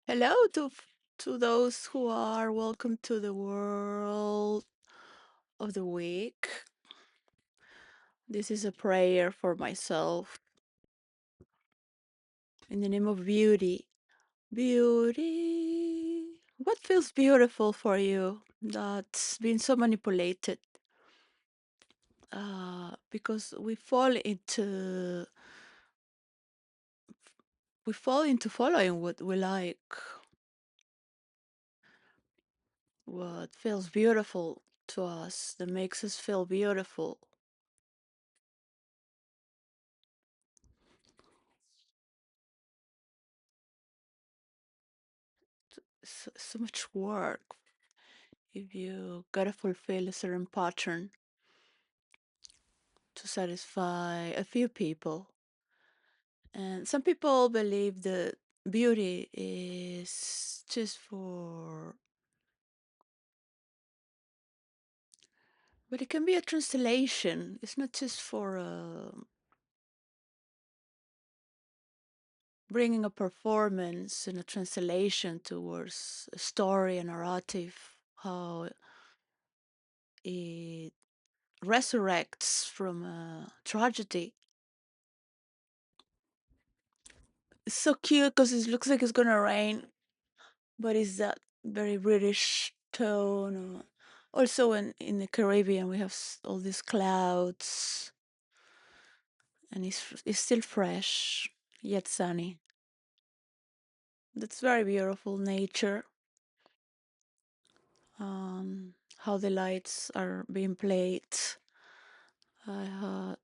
Hello to those who are welcome to the world of the week. This is a prayer for myself in the name of beauty. Beauty. What feels beautiful for you that's been so manipulated? Because we fall into following what we like, what feels beautiful to us, that makes us feel beautiful. So much work if you gotta fulfill a certain pattern to satisfy a few people. And some people believe that beauty is just for, but it can be a translation. It's not just for bringing a performance and a translation towards a story, a narrative, how it resurrects from a tragedy. It's so cute because it looks like it's gonna rain, but it's that very British tone. Also, in the Caribbean, we have all these clouds, and it's still fresh yet sunny. That's very beautiful nature. How the lights are being played. I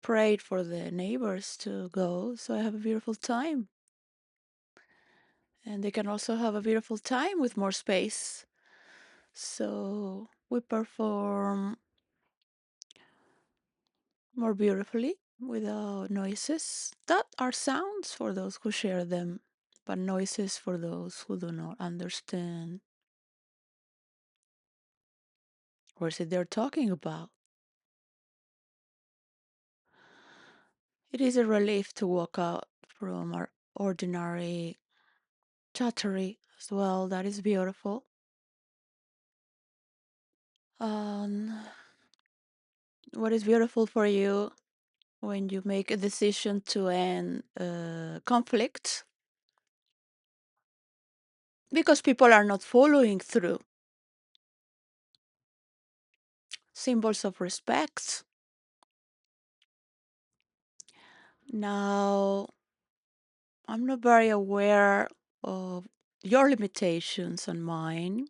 prayed for the neighbors to go, so I have a beautiful time. And they can also have a beautiful time with more space. So we perform more beautifully without noises. That are sounds for those who share them, but noises for those who do not understand what is it they're talking about. It is a relief to walk out from our ordinary chattery as well. That is beautiful. Um, what is beautiful for you when you make a decision to end conflict because people are not following through? Symbols of respect. Now, I'm not very aware of your limitations and mine,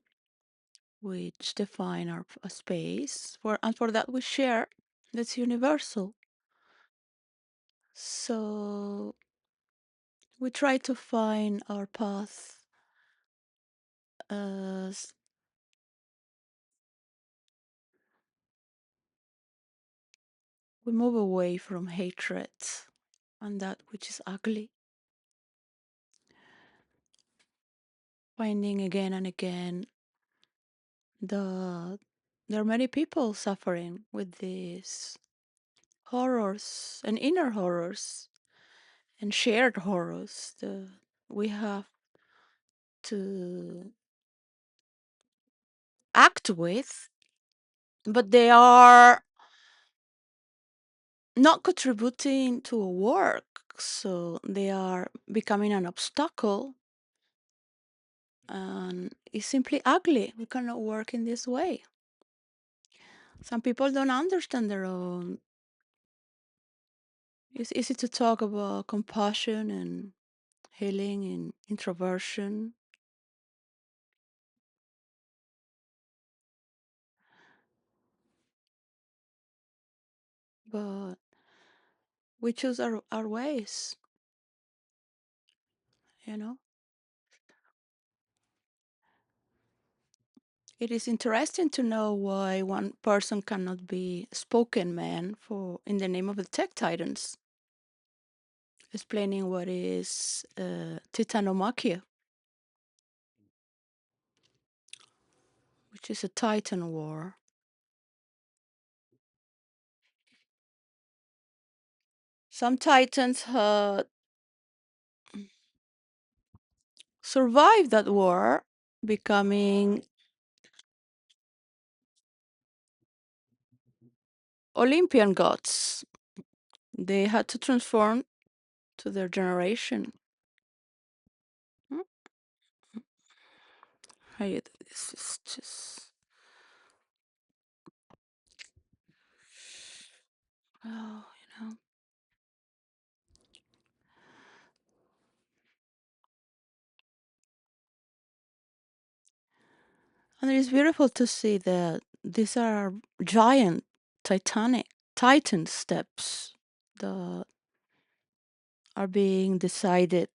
which define our space. For that we share. That's universal. So we try to find our path as we move away from hatred and that which is ugly, finding again and again that there are many people suffering with these horrors and inner horrors and shared horrors that we have to act with, but they are not contributing to a work. So they are becoming an obstacle, and it's simply ugly. We cannot work in this way. Some people don't understand their own. It's easy to talk about compassion and healing and introversion, but we choose our ways, you know? It is interesting to know why one person cannot be spoken man for in the name of the tech titans, explaining what is titanomachy, which is a titan war. Some titans had survived that war, becoming Olympian gods. They had to transform to their generation. Hmm? How you do this is just oh, you know. And it is beautiful to see that these are giant, titanic, titan steps that are being decided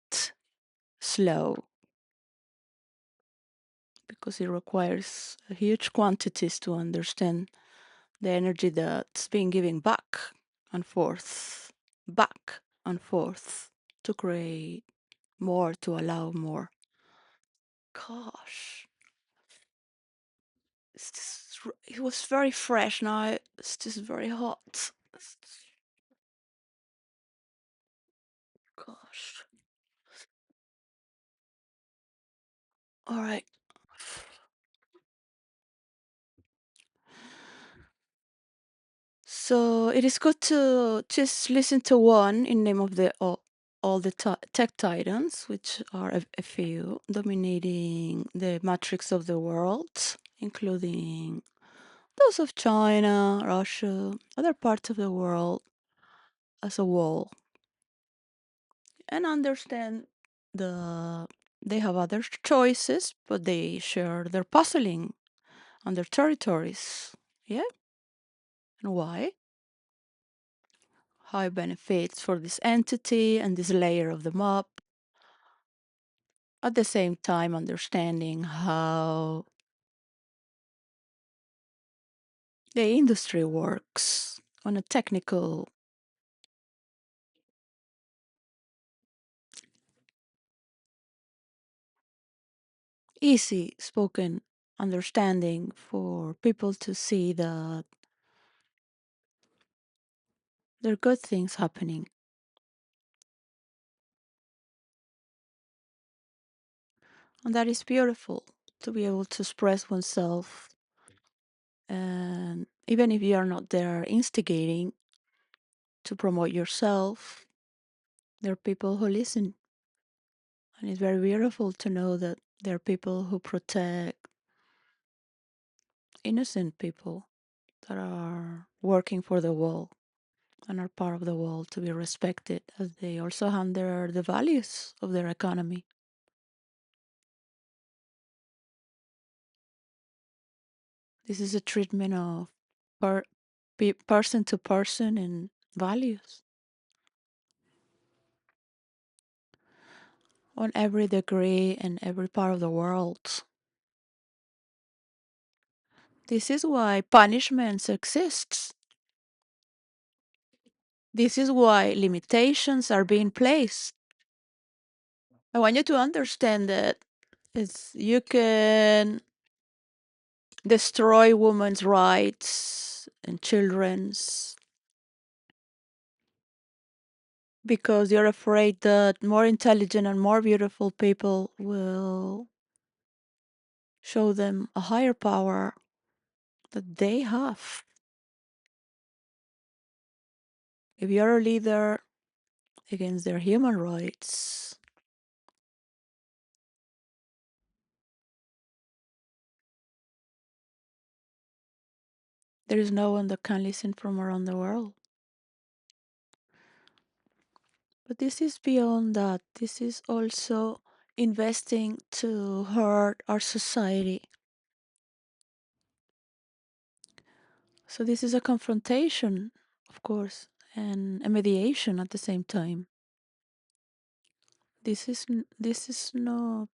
slow because it requires huge quantities to understand the energy that's being given back and forth to create more, to allow more. Gosh, it was very fresh. Now it's just very hot. Gosh. All right. So it is good to just listen to one in name of the all the tech titans, which are a few dominating the matrix of the world, including those of China, Russia, other parts of the world as a whole, and understand the they have other choices, but they share their puzzling on their territories. Yeah, and why? How it benefits for this entity and this layer of the mob. At the same time, understanding how the industry works on a technical, easy spoken understanding for people to see that there are good things happening. And that is beautiful to be able to express oneself. And even if you are not there instigating to promote yourself, there are people who listen. And it's very beautiful to know that there are people who protect innocent people that are working for the world and are part of the world to be respected as they also handle the values of their economy. This is a treatment of per, person to person and values on every degree and every part of the world. This is why punishments exist. This is why limitations are being placed. I want you to understand that you can destroy women's rights and children's because you're afraid that more intelligent and more beautiful people will show them a higher power that they have. If you're a leader against their human rights, there is no one that can listen from around the world. But this is beyond that. This is also investing to hurt our society. So this is a confrontation, of course, and a mediation at the same time. This is not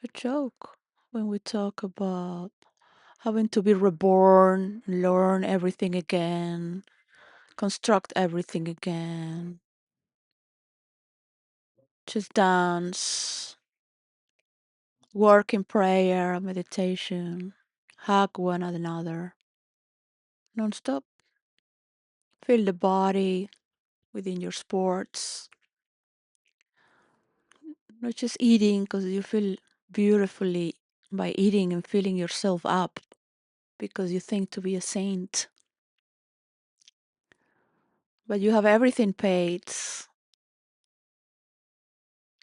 a joke when we talk about having to be reborn, learn everything again, construct everything again, just dance, work in prayer, meditation, hug one another, non-stop. Feel the body within your sports. Not just eating because you feel beautifully by eating and filling yourself up because you think to be a saint, but you have everything paid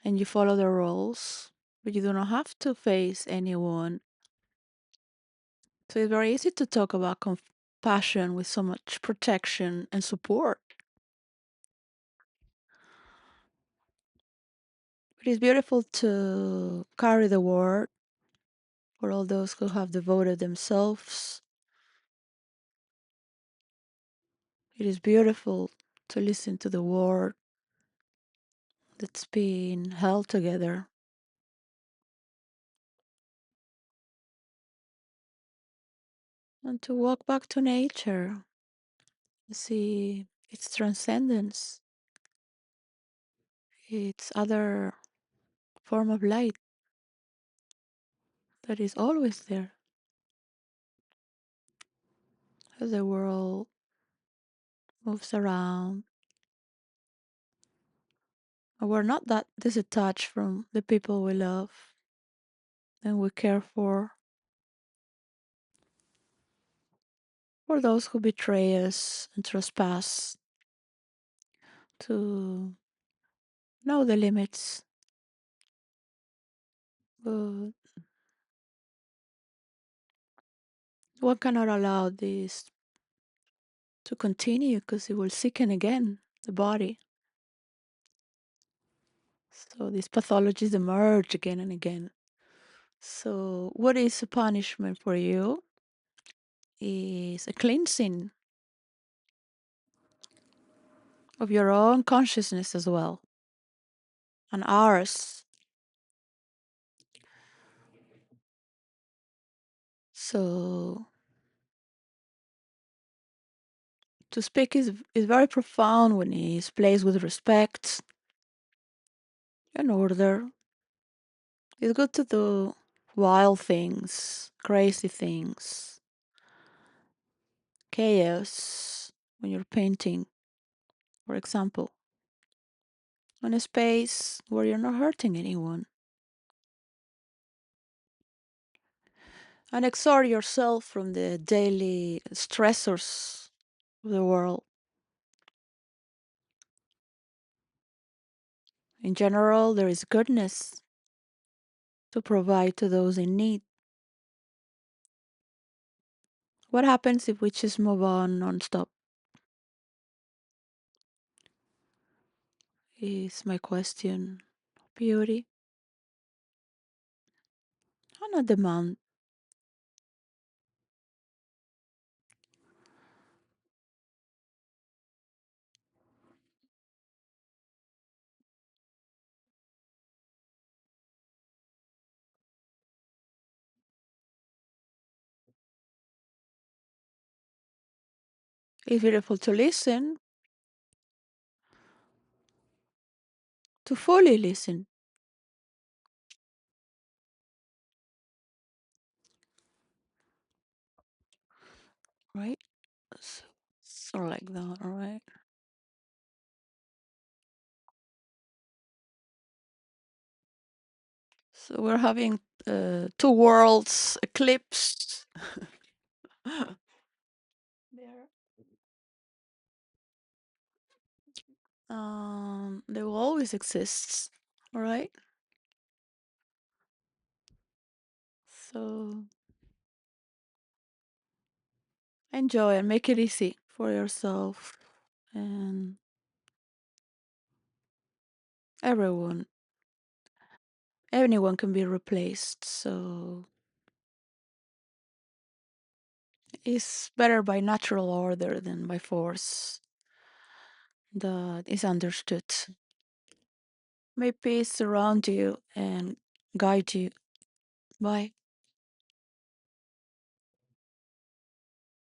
and you follow the rules, but you do not have to face anyone. So it's very easy to talk about compassion with so much protection and support. It is beautiful to carry the word for all those who have devoted themselves. It is beautiful to listen to the word that's been held together and to walk back to nature, see its transcendence, its other form of light that is always there as the world moves around. And we're not that disattached from the people we love and we care for, or those who betray us and trespass, to know the limits. But one cannot allow this to continue because it will sicken again the body. So these pathologies emerge again and again. So what is a punishment for you is a cleansing of your own consciousness as well, and ours. So to speak is very profound when it's placed with respect and order. It's good to do wild things, crazy things, chaos when you're painting, for example, in a space where you're not hurting anyone. And exert yourself from the daily stressors of the world. In general, there is goodness to provide to those in need. What happens if we just move on non-stop? Is my question. Beauty? On a demand. It's beautiful to listen, to fully listen, right? So, so like that, all right? So we're having two worlds eclipsed. There. They will always exist, all right? So enjoy and make it easy for yourself and everyone. Anyone can be replaced, so it's better by natural order than by force that is understood. May peace surround you and guide you. Bye.